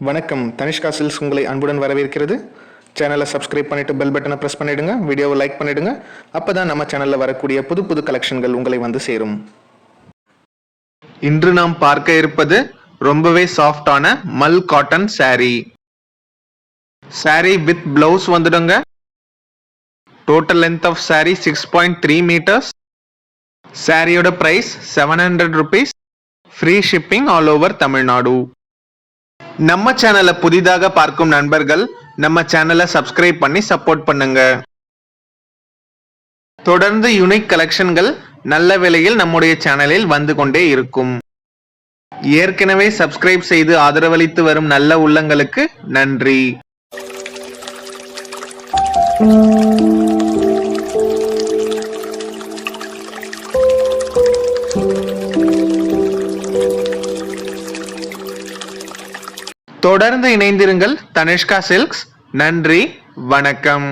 வணக்கம். தனிஷ்கா சில்க்ஸ் உங்களை அன்புடன் வரவேற்கிறது. சேனலை சப்ஸ்கிரைப் பண்ணிட்டு பெல் பட்டனை ப்ரெஸ் பண்ணிடுங்க, வீடியோவை லைக் பண்ணிடுங்க. அப்பதான் நம்ம சேனல்ல வரக்கூடிய புது புது கலெக்ஷன்கள் உங்களை வந்து சேரும். இன்று நாம் பார்க்க இருப்பது ரொம்பவே சாஃப்டான mul cotton saree. saree with blouse வந்துடுங்க. Total length of saree 6.3 meters. சாரியோட price 700 rupees. Free shipping all over Tamil Nadu. நம்ம சேனலை புதிதாக பார்க்கும் நண்பர்கள் நம்ம சேனலை சப்ஸ்கிரைப் பண்ணி சப்போர்ட் பண்ணுங்க. தொடர்ந்து யூனிக் கலெக்ஷன்கள் நல்ல விலையில் நம்முடைய சேனலில் வந்து கொண்டே இருக்கும். ஏற்கனவே சப்ஸ்கிரைப் செய்து ஆதரவளித்து வரும் நல்ல உள்ளங்களுக்கு நன்றி. தொடர்ந்து இணைந்திருங்கள் தனிஷ்கா சில்க்ஸ். நன்றி, வணக்கம்.